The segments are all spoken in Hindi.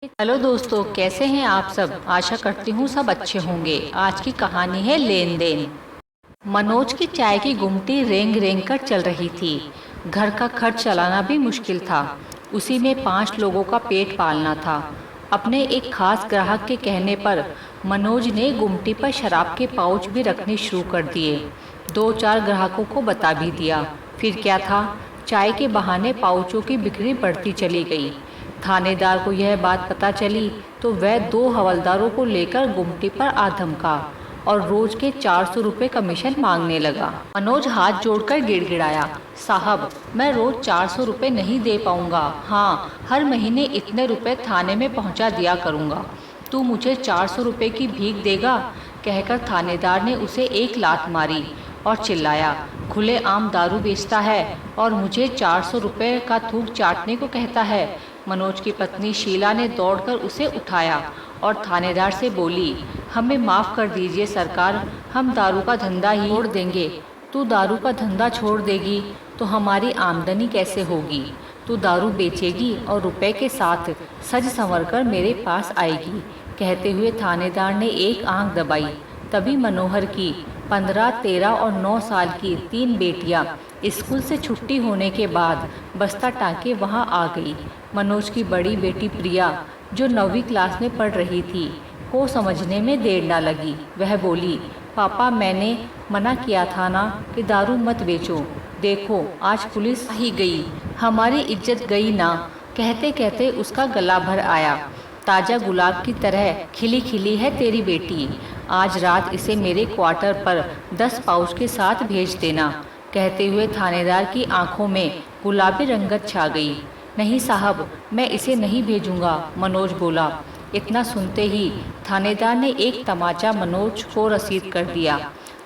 हेलो दोस्तों, कैसे हैं आप सब। आशा करती हूँ सब अच्छे होंगे। आज की कहानी है लेन देन। मनोज की चाय की गुमटी रेंग रेंग कर चल रही थी। घर का खर्च चलाना भी मुश्किल था। उसी में 5 लोगों का पेट पालना था। अपने एक खास ग्राहक के कहने पर मनोज ने गुमटी पर शराब के पाउच भी रखने शुरू कर दिए। 2-4 ग्राहकों को बता भी दिया। फिर क्या था, चाय के बहाने पाउचों की बिक्री बढ़ती चली गई। थानेदार को यह बात पता चली तो वह 2 हवलदारों को लेकर गुमटी पर आ धमका और रोज के 400 रुपये कमीशन मांगने लगा। मनोज हाथ जोड़कर गिड़गिड़ाया, साहब मैं रोज 400 रुपये नहीं दे पाऊंगा। हाँ, हर महीने इतने रुपए थाने में पहुंचा दिया करूंगा। तू मुझे 400 रुपये की भीख देगा? कहकर थानेदार ने उसे एक लात मारी और चिल्लाया, खुले आम दारू बेचता है और मुझे 400 रुपये का थूक चाटने को कहता है। मनोज की पत्नी शीला ने दौड़कर उसे उठाया और थानेदार से बोली, हमें माफ़ कर दीजिए सरकार, हम दारू का धंधा ही छोड़ देंगे। तू दारू का धंधा छोड़ देगी तो हमारी आमदनी कैसे होगी? तू दारू बेचेगी और रुपए के साथ सज संवर कर मेरे पास आएगी। कहते हुए थानेदार ने एक आंख दबाई। तभी मनोहर की 15, 13 और 9 साल की 3 बेटियां स्कूल से छुट्टी होने के बाद बस्ता टाँके वहां आ गई। मनोज की बड़ी बेटी प्रिया, जो 9वीं क्लास में पढ़ रही थी, को समझने में देर न लगी। वह बोली, पापा मैंने मना किया था ना कि दारू मत बेचो। देखो आज पुलिस ही गई, हमारी इज्जत गई ना। कहते कहते उसका गला भर आया। ताज़ा गुलाब की तरह खिली खिली है तेरी बेटी। आज रात इसे मेरे क्वार्टर पर 10 पाउच के साथ भेज देना। कहते हुए थानेदार की आंखों में गुलाबी रंगत छा गई। नहीं साहब, मैं इसे नहीं भेजूंगा, मनोज बोला। इतना सुनते ही थानेदार ने एक तमाचा मनोज को रसीद कर दिया।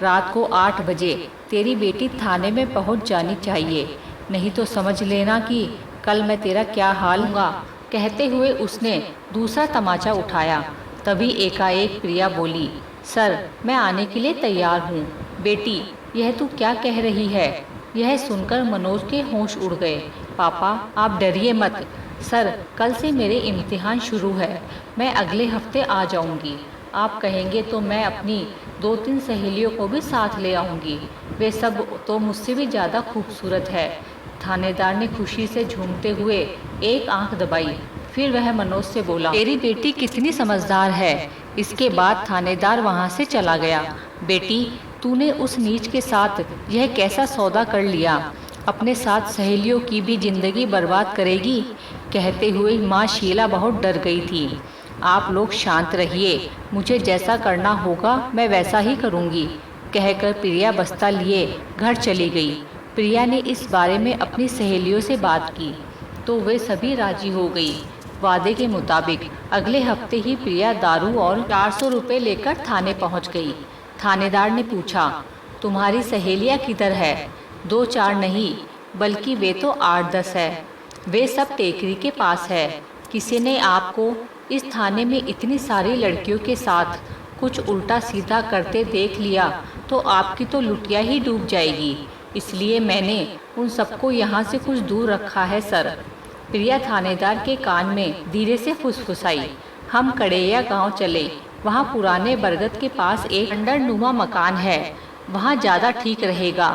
रात को 8 बजे तेरी बेटी थाने में पहुंच जानी चाहिए, नहीं तो समझ लेना कि कल मैं तेरा क्या हाल होगा। कहते हुए उसने दूसरा तमाचा उठाया। तभी एकाएक प्रिया बोली, सर मैं आने के लिए तैयार हूँ। बेटी यह तू क्या कह रही है? यह सुनकर मनोज के होश उड़ गए। पापा आप डरिए मत, सर कल से मेरे इम्तिहान शुरू है, मैं अगले हफ्ते आ जाऊंगी। आप कहेंगे तो मैं अपनी 2-3 सहेलियों को भी साथ ले आऊंगी, वे सब तो मुझसे भी ज़्यादा खूबसूरत है। थानेदार ने खुशी से झूमते हुए एक आंख दबाई। फिर वह मनोज से बोला, तेरी बेटी कितनी समझदार है। इसके बाद थानेदार वहां से चला गया। बेटी तूने उस नीच के साथ यह कैसा सौदा कर लिया? अपने साथ सहेलियों की भी जिंदगी बर्बाद करेगी। कहते हुए माँ शीला बहुत डर गई थी। आप लोग शांत रहिए, मुझे जैसा करना होगा मैं वैसा ही करूँगी। कहकर प्रिया बस्ता लिए घर चली गई। प्रिया ने इस बारे में अपनी सहेलियों से बात की तो वे सभी राजी हो गई। वादे के मुताबिक अगले हफ्ते ही प्रिया दारू और 400 रुपये लेकर थाने पहुंच गई। थानेदार ने पूछा, तुम्हारी सहेलियां किधर है? 2-4 नहीं, बल्कि वे तो 8-10 है। वे सब टेकरी के पास है। किसी ने आपको इस थाने में इतनी सारी लड़कियों के साथ कुछ उल्टा सीधा करते देख लिया तो आपकी तो लुटिया ही डूब जाएगी। इसलिए मैंने उन सबको यहाँ से कुछ दूर रखा है सर। प्रिया थानेदार के कान में धीरे से फुसफुसाई। हम कड़ैया गांव चले, वहाँ पुराने बरगद के पास एक खंडरनुमा मकान है, वहाँ ज़्यादा ठीक रहेगा।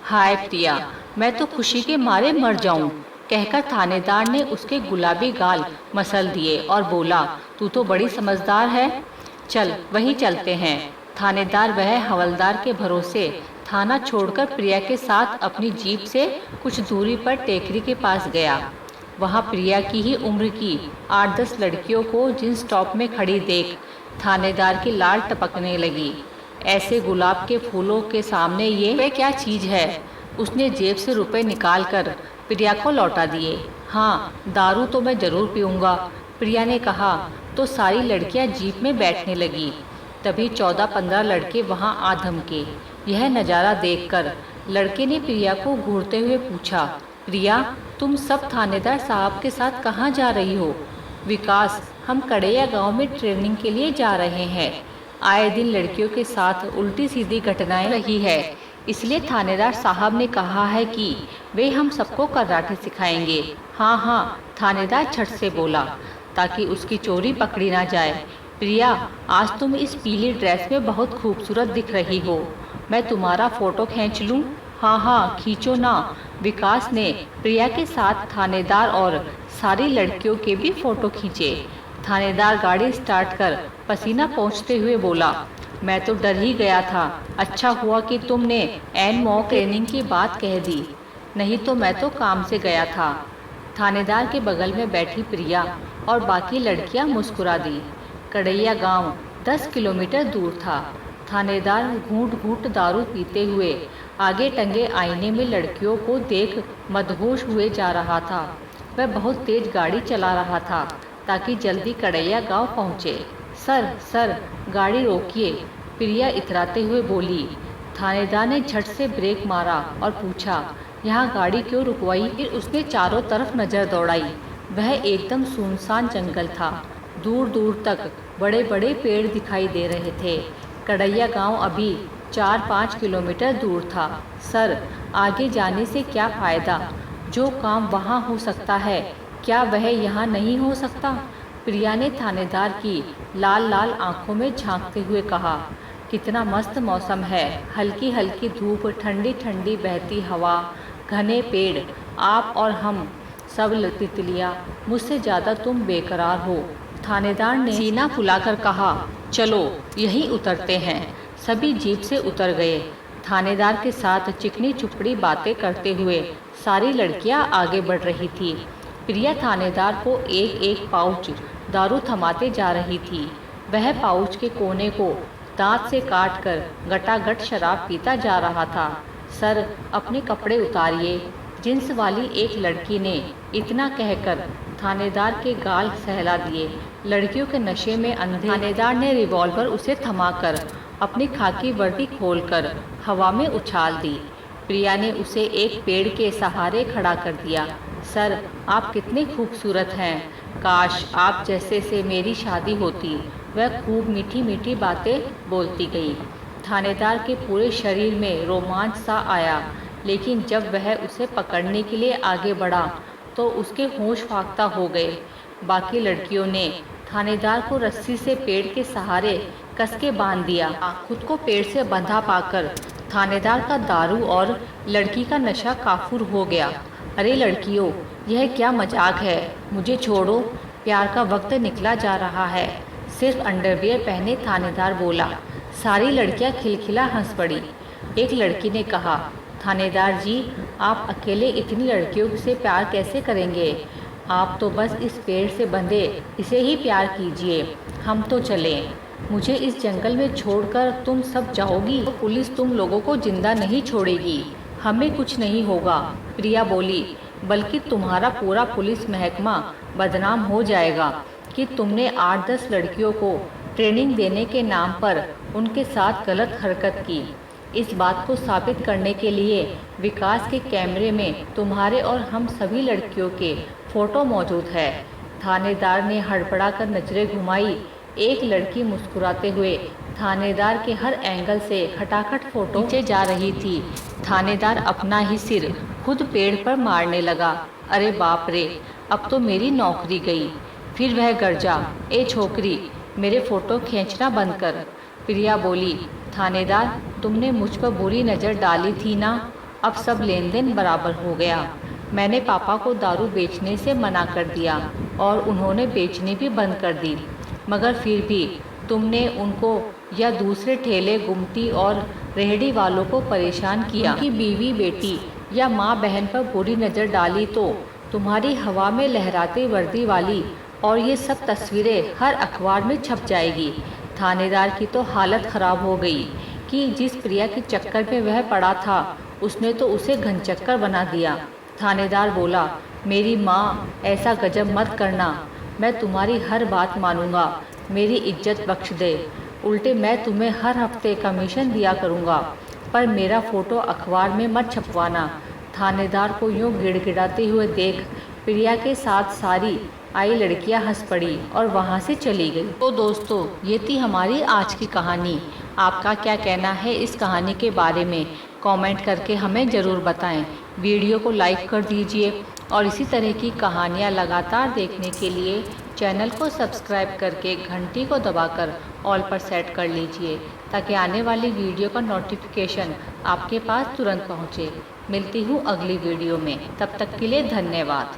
हाय प्रिया, मैं तो खुशी के मारे मर जाऊँ। कहकर थानेदार ने उसके गुलाबी गाल मसल दिए और बोला, तू तो बड़ी समझदार है, चल वहीं चलते हैं। थानेदार वह हवलदार के भरोसे थाना छोड़कर प्रिया के साथ अपनी जीप से कुछ दूरी पर टेकरी के पास गया। वहाँ प्रिया की ही उम्र की 8-10 लड़कियों को जींस टॉप में खड़ी देख थानेदार की लाल टपकने लगी। ऐसे गुलाब के फूलों के सामने ये क्या चीज़ है? उसने जेब से रुपए निकालकर प्रिया को लौटा दिए। हाँ, दारू तो मैं ज़रूर पीऊँगा, प्रिया ने कहा तो सारी लड़कियां जीप में बैठने लगी। तभी 14-15 लड़के वहां आ धमके। यह नज़ारा देखकर लड़के ने प्रिया को घूरते हुए पूछा, प्रिया तुम सब थानेदार साहब के साथ कहाँ जा रही हो? विकास, हम कड़ैया गांव में ट्रेनिंग के लिए जा रहे हैं। आए दिन लड़कियों के साथ उल्टी सीधी घटनाएं रही है, इसलिए थानेदार साहब ने कहा है कि वे हम सबको कराटे सिखाएंगे। हाँ हाँ, थानेदार झट से बोला। ताकि उसकी चोरी पकड़ी ना जाए। प्रिया, आज तुम इस पीली ड्रेस में बहुत खूबसूरत दिख रही हो। मैं तुम्हारा फोटो खींच लूं? हाँ हाँ, खींचो ना। विकास ने प्रिया के साथ थानेदार और सारी लड़कियों के भी फोटो खींचे। थानेदार गाड़ी स्टार्ट कर पसीना पोंछते हुए बोला, मैं तो डर ही गया था। अच्छा हुआ कि तुमने एन मॉक ट्रेनिंग की बात कह दी, नहीं तो मैं तो काम से गया था। थानेदार के बगल में बैठी प्रिया और बाकी लड़कियां मुस्कुरा दी। कड़ैया गांव 10 किलोमीटर दूर था। थानेदार घूंट घूंट दारू पीते हुए आगे टंगे आईने में लड़कियों को देख मदहोश हुए जा रहा था। वह बहुत तेज गाड़ी चला रहा था ताकि जल्दी कड़ैया गांव पहुंचे। सर सर, गाड़ी रोकिए, प्रिया इतराते हुए बोली। थानेदार ने झट से ब्रेक मारा और पूछा, यहाँ गाड़ी क्यों रुकवाई? फिर उसने चारों तरफ नज़र दौड़ाई। वह एकदम सुनसान जंगल था। दूर दूर तक बड़े बड़े पेड़ दिखाई दे रहे थे। कड़ैया गांव अभी 4-5 किलोमीटर दूर था। सर, आगे जाने से क्या फ़ायदा? जो काम वहाँ हो सकता है, क्या वह यहाँ नहीं हो सकता? प्रिया ने थानेदार की लाल लाल आंखों में झांकते हुए कहा। कितना मस्त मौसम है, हल्की हल्की धूप, ठंडी ठंडी बहती हवा, घने पेड़, आप और हम सब तितलियाँ, मुझसे ज़्यादा तुम बेकरार हो। थानेदार ने सीना फुलाकर कहा, चलो यहीं उतरते हैं। सभी जीप से उतर गए। थानेदार के साथ चिकनी चुपड़ी बातें करते हुए सारी लड़कियां आगे बढ़ रही थी। प्रिया थानेदार को एक एक पाउच दारू थमाते जा रही थी। वह पाउच के कोने को दांत से काट कर गटागट शराब पीता जा रहा था। सर, अपने कपड़े उतारिए, जींस वाली एक लड़की ने इतना कहकर थानेदार के गाल सहला दिए। लड़कियों के नशे में अंधे थानेदार ने रिवॉल्वर उसे थमाकर अपनी खाकी वर्दी खोलकर हवा में उछाल दी। प्रिया ने उसे एक पेड़ के सहारे खड़ा कर दिया। सर, आप कितने खूबसूरत हैं, काश आप जैसे से मेरी शादी होती। वह खूब मीठी मीठी बातें बोलती गई। थानेदार के पूरे शरीर में रोमांच सा आया, लेकिन जब वह उसे पकड़ने के लिए आगे बढ़ा तो उसके होश फाख्ता हो गए। बाकी लड़कियों ने थानेदार को रस्सी से पेड़ के सहारे कसके बांध दिया। खुद को पेड़ से बंधा पाकर थानेदार का दारू और लड़की का नशा काफूर हो गया। अरे लड़कियों, यह क्या मजाक है? मुझे छोड़ो, प्यार का वक्त निकला जा रहा है। सिर्फ अंडरवियर पहने थानेदार बोला। सारी लड़कियां खिलखिला हंस पड़ी। एक लड़की ने कहा, थानेदार जी, आप अकेले इतनी लड़कियों से प्यार कैसे करेंगे? आप तो बस इस पेड़ से बंधे इसे ही प्यार कीजिए, हम तो चलें। मुझे इस जंगल में छोड़कर तुम सब जाओगी तो पुलिस तुम लोगों को जिंदा नहीं छोड़ेगी। हमें कुछ नहीं होगा, प्रिया बोली, बल्कि तुम्हारा पूरा पुलिस महकमा बदनाम हो जाएगा कि तुमने 8-10 लड़कियों को ट्रेनिंग देने के नाम पर उनके साथ गलत हरकत की। इस बात को साबित करने के लिए विकास के कैमरे में तुम्हारे और हम सभी लड़कियों के फ़ोटो मौजूद है। थानेदार ने हड़बड़ाकर नजरें घुमाई। एक लड़की मुस्कुराते हुए थानेदार के हर एंगल से खटाखट फोटो खींचे जा रही थी। थानेदार अपना ही सिर खुद पेड़ पर मारने लगा। अरे बाप रे, अब तो मेरी नौकरी गई। फिर वह गरजा, ए छोकरी, मेरे फ़ोटो खींचना बंद कर। प्रिया बोली, थानेदार, तुमने मुझ पर बुरी नज़र डाली थी ना, अब सब लेन देन बराबर हो गया। मैंने पापा को दारू बेचने से मना कर दिया और उन्होंने बेचनी भी बंद कर दी, मगर फिर भी तुमने उनको या दूसरे ठेले गुमटी और रेहड़ी वालों को परेशान किया। उनकी बीवी बेटी या माँ बहन पर बुरी नज़र डाली तो तुम्हारी हवा में लहराती वर्दी वाली और ये सब तस्वीरें हर अखबार में छप जाएगी। थानेदार की तो हालत ख़राब हो गई कि जिस प्रिया के चक्कर में वह पड़ा था उसने तो उसे घनचक्कर बना दिया। थानेदार बोला, मेरी माँ, ऐसा गजब मत करना, मैं तुम्हारी हर बात मानूंगा, मेरी इज्जत बख्श दे। उल्टे मैं तुम्हें हर हफ्ते कमीशन दिया करूँगा, पर मेरा फ़ोटो अखबार में मत छपवाना। थानेदार को यूँ गिड़गिड़ाते हुए देख प्रिया के साथ सारी आई लड़कियां हंस पड़ी और वहां से चली गई। तो दोस्तों, ये थी हमारी आज की कहानी। आपका क्या कहना है इस कहानी के बारे में? कमेंट करके हमें ज़रूर बताएं। वीडियो को लाइक कर दीजिए और इसी तरह की कहानियाँ लगातार देखने के लिए चैनल को सब्सक्राइब करके घंटी को दबाकर ऑल पर सेट कर लीजिए ताकि आने वाली वीडियो का नोटिफिकेशन आपके पास तुरंत पहुंचे। मिलती हूँ अगली वीडियो में, तब तक के लिए धन्यवाद।